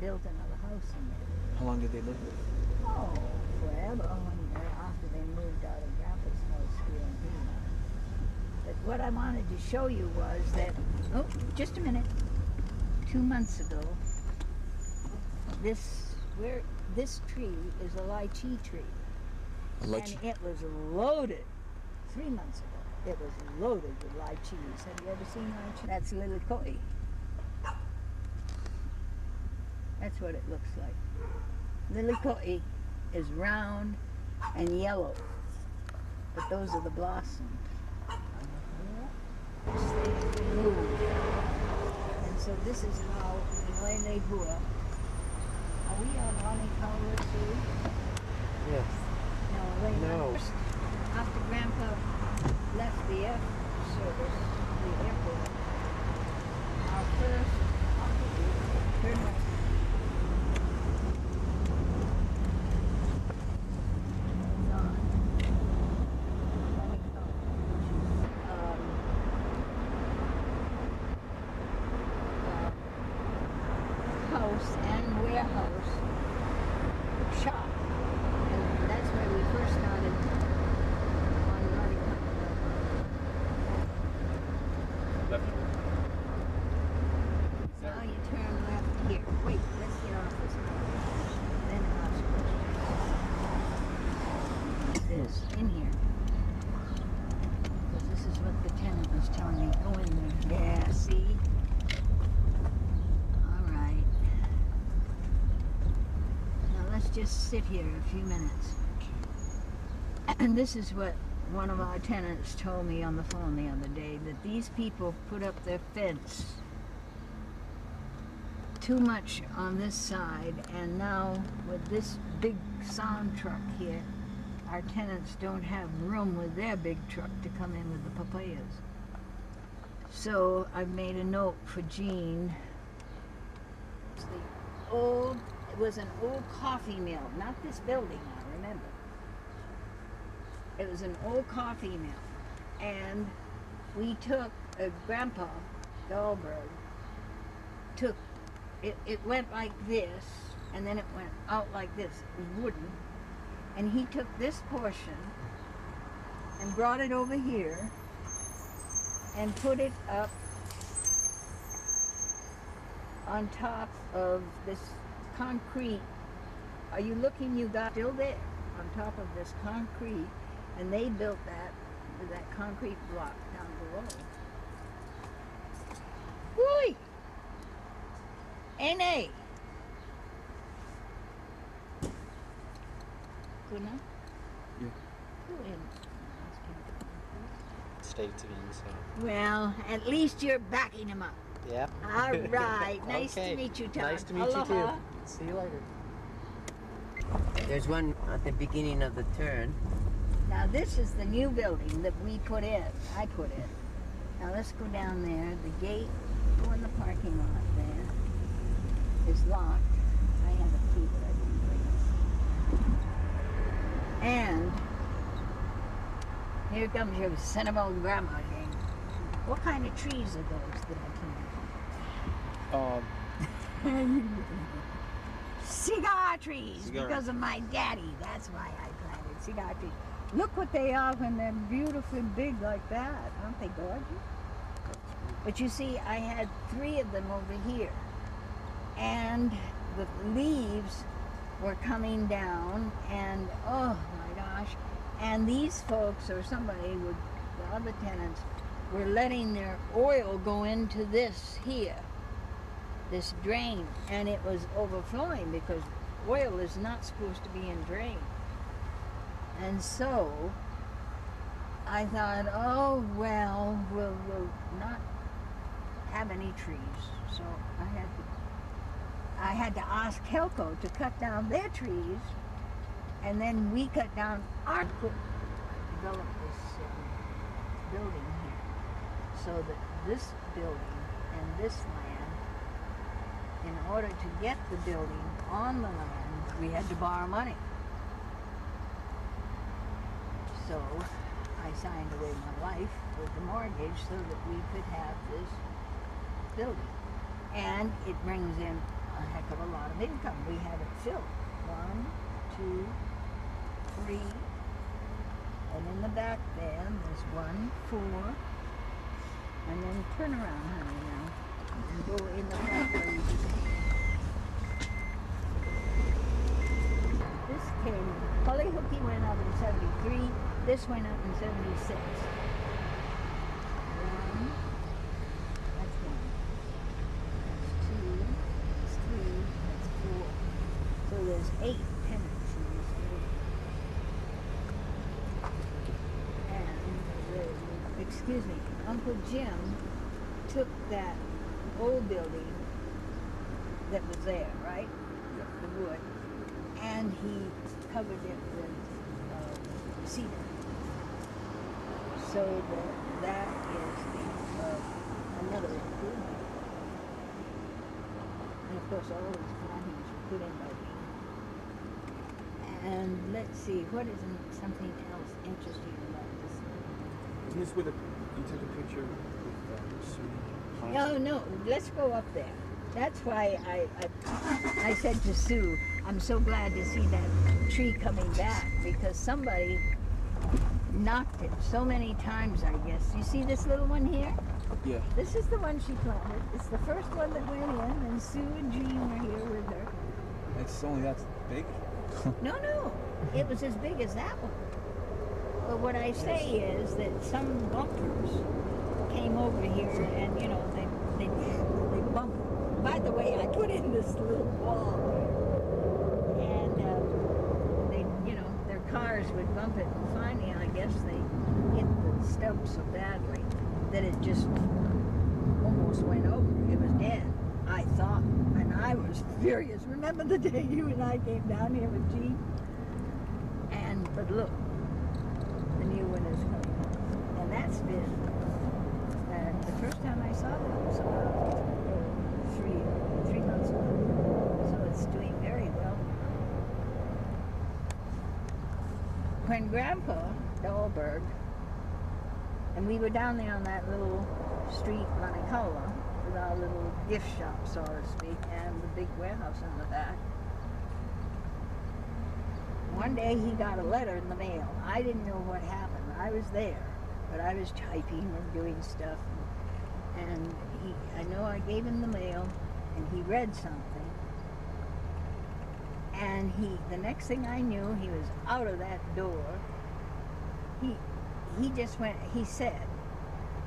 built another house in there. How long did they live there? Oh, forever. After they moved out of Grandpa's house here in Helen. But what I wanted to show you was that, oh, just a minute. 2 months ago, this tree is a lychee tree. A lychee? And it was loaded 3 months ago. It was loaded with lychees. Have you ever seen lychee? That's little koi. That's what it looks like. Little koi is round and yellow, but those are the blossoms. They move. And so this is how when they grew up. Are we on Lonnie Color too? Yes. No, wait. No. After Grandpa left the air service, the airport, our first turn left. House and warehouse shop, and that's where we first started on running. Left. Now you turn left here. Wait, let's get off this road. Then ask this in here. Because this is what the tenant was telling me. Go in there. Yeah, see? Just sit here a few minutes. And this is what one of our tenants told me on the phone the other day, that these people put up their fence too much on this side, and now with this big sound truck here, our tenants don't have room with their big truck to come in with the papayas. So I've made a note for Jean. It's the old It was an old coffee mill, not this building now, remember. It was an old coffee mill. And we took, Grandpa Dahlberg took, it went like this, and then it went out like this. It was wooden. And he took this portion and brought it over here and put it up on top of this concrete. Are you looking? You got still there on top of this concrete, and they built that with that concrete block down below. Whoo! N.A. Good enough? Yeah. Go in. States again, so. Well, at least you're backing him up. Yeah. All right. Nice Okay. to meet you, Todd. Nice to meet Aloha. you too. See you later. There's one at the beginning of the turn. Now this is the new building that we put in. I put in. Now let's go down there. The gate, go in the parking lot there, is locked. I have a key, but I didn't bring it. And here comes your sentimental grandma again. What kind of trees are those that I planted? Cigar trees, because of my daddy. That's why I planted cigar trees. Look what they are when they're beautifully big like that. Aren't they gorgeous? But you see, I had 3 of them over here. And the leaves were coming down, and oh my gosh. And these folks, or somebody with the other tenants, were letting their oil go into this here, this drain, and it was overflowing because oil is not supposed to be in drain. And so I thought, oh well, we'll not have any trees. So I had to ask Helco to cut down their trees, and then we cut down our develop this building here, so that this building and this land, in order to get the building on the land, we had to borrow money. So I signed away my life with the mortgage so that we could have this building. And it brings in a heck of a lot of income. We had it filled. 1, 2, 3. And in the back there, there's 1, 4. And then turn around, honey, now. And go in the back where you This came, Kawohikukapulani went up in 73. This went up in 76. 1, that's 1. That's 2, that's 3, that's 4. So there's 8 tenants in this building. And, excuse me, Uncle Jim took that old building that was there, right? Yeah. The wood. And he covered it with cedar. So that is another improvement. And of course all these plantings were put in by me. And let's see, what is something else interesting about this? Isn't this where you took a picture with Sue? No, no, let's go up there. That's why I said to Sue, I'm so glad to see that tree coming back, because somebody knocked it so many times, I guess. You see this little one here? Yeah. This is the one she planted. It's the first one that went in, and Sue and Jean were here with her. It's only that big? No, it was as big as that one. But what I say is that some bumpers came over here, and you know, they bumped. By the way, I put in this little wall, and they, you know, their cars would bump it, and finally, I guess they hit the stump so badly that it just almost went over. It was dead, I thought, and I was furious. Remember the day you and I came down here with Jean? But look, the new one is coming up, and that's been. The first time I saw them was about 3 months ago, so it's doing very well. When Grandpa Dahlberg, and we were down there on that little street, Lanikola, with our little gift shop, so to speak, and the big warehouse in the back. One day he got a letter in the mail. I didn't know what happened. I was there, but I was typing and doing stuff. And I know I gave him the mail, and he read something. And the next thing I knew, he was out of that door. He just went, he said,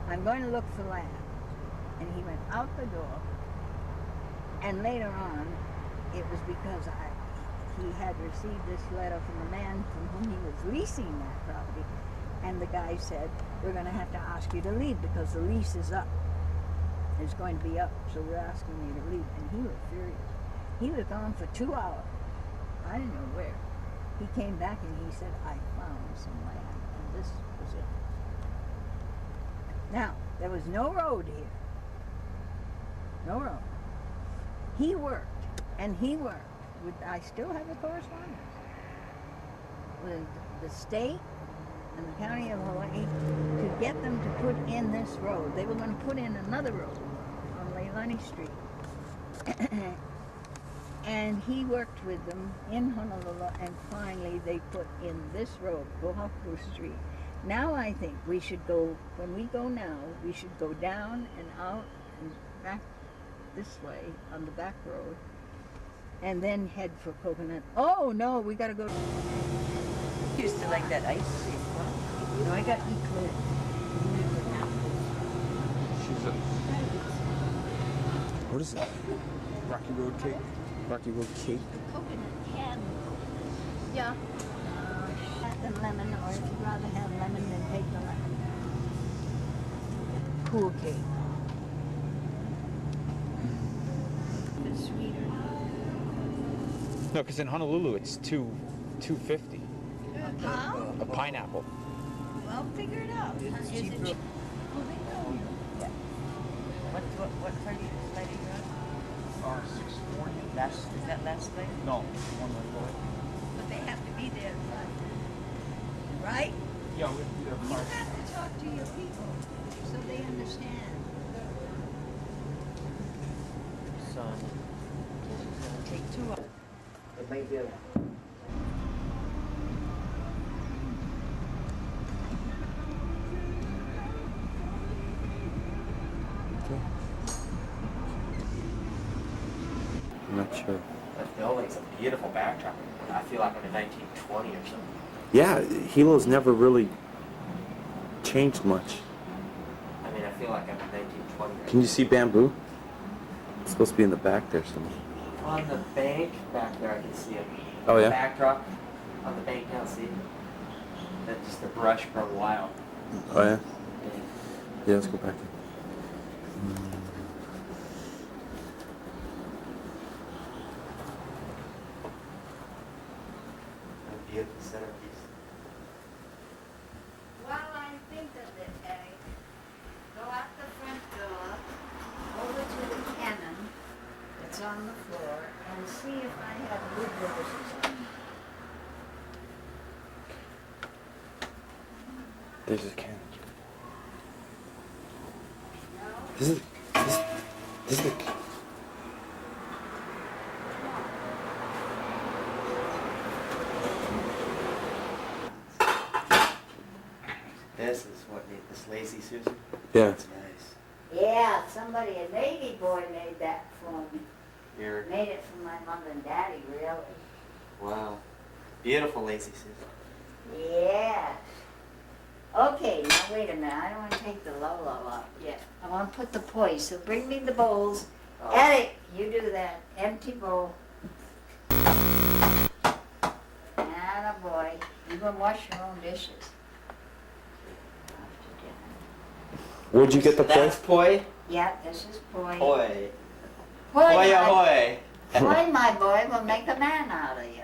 I'm going to look for land. And he went out the door. And later on, it was because he had received this letter from the man from whom he was leasing that property. And the guy said, we're going to have to ask you to leave because the lease is up. It's going to be up, so we're asking you to leave. And he was furious. He was gone for 2 hours. I didn't know where. He came back and he said, I found some land, and this was it. Now, there was no road here. No road. He worked, and he worked. I still have a correspondence with the state and the county of Hawaii to get them to put in this road. They were going to put in another road on Leilani Street. And he worked with them in Honolulu, and finally they put in this road, Kawohikukapulani Street. Now I think we should go, when we go now, we should go down and out and back this way on the back road, and then head for Coconut. Oh no, we gotta go. Used to like that ice cream. No, I got eclipse. She's a... What is it? Rocky Road cake? Rocky Road cake? Coconut can. Yeah. The lemon, or if you'd rather have lemon, then take the lemon. Cool cake. It's sweeter. No, because in Honolulu it's $2.50 a pineapple. Well, figure it out. It's Is it cheaper. cheap? Oh, they know. Yeah. What part of the slide are you on? 640. Is that last slide? No, one more below. But they have to be there, right? Yeah, we have to be there You first. have to talk to your people so they understand. Son. take two of them. It might be a... I'm not sure. That building's a beautiful backdrop. I feel like I'm in 1920 or something. Yeah, Hilo's never really changed much. I mean, I feel like I'm in 1920. Can you see bamboo? It's supposed to be in the back there somewhere. On the bank back there, I can see it. Oh, yeah? Backdrop on the bank now, see? That's just the brush grown wild. Oh, yeah? Yeah, let's go back there. A beautiful centerpiece. While I think of it, Eddie, go out the front door, over to the cannon that's on the floor, and see if I have wood roses on it. There's his cannon. No? This is the... This is what this lazy Susan. Yeah. That's nice. Yeah, somebody, a Navy boy made that for me. You're Made it for my mother and daddy, really. wow. Beautiful lazy Susan. Yeah. Okay, now wait a minute. I don't want to take the Lolo out yet. I want to put the poise. So bring me the bowls. Oh. Eddie, you do that. Empty bowl. Atta boy. You go wash your own dishes. After dinner. Where'd you get the That's place? poi? Yeah, this is poi. Poi. Poi, Poi my, ahoy. poi, my boy, will make a man out of you.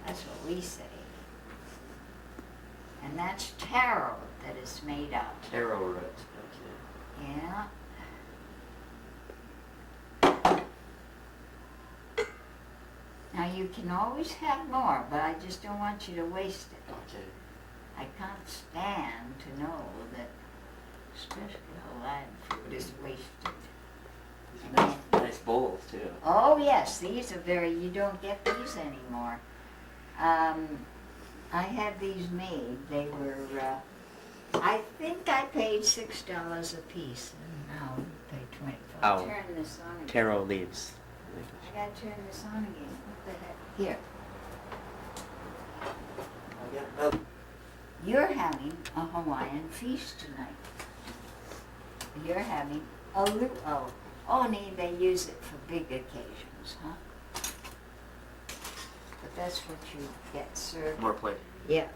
That's what we say. And that's taro that is made out. Taro root. Okay. Yeah. Now you can always have more, but I just don't want you to waste it. Okay. I can't stand to know that especially Hawaiian food is wasted. These are nice bowls too. Oh yes, these are very, you don't get these anymore. I had these made. They were, I think I paid $6 a piece. And now I pay 25. Oh. Turn this on again. Taro leaves. I gotta turn this on again. What the heck? Here. You're having a Hawaiian feast tonight. You're having a luau. Only they use it for big occasions, huh? But that's what you get served. More plate. Yeah.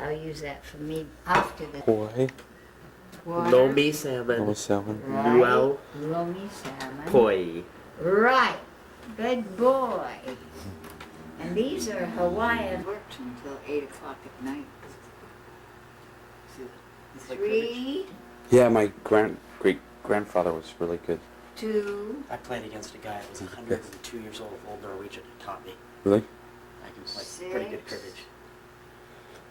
I'll use that for me after the Poi. water. Lomi salmon. No salmon. Right. Luau. Lomi salmon. Poi. Right. Good boy. And these are Hawaiian. Worked until 8 o'clock at night. It's like cribbage. 3, Yeah, my great-grandfather was really good. 2, I played against a guy that was 102 years old, old Norwegian, who taught me. Really? I can play pretty good 6, cribbage.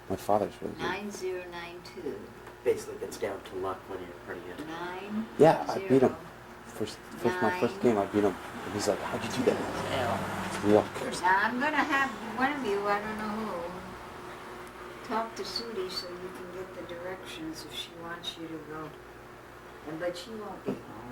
My father's really good. 9092. Basically gets down to luck when you're pretty good. 9. Yeah, I beat him. 0. My first game, I beat him. And he's like, how'd you do that? It's luck. Now I'm gonna have one of you, I don't know who, talk to Sudie so you can get the directions if she wants you to go. But she won't be home.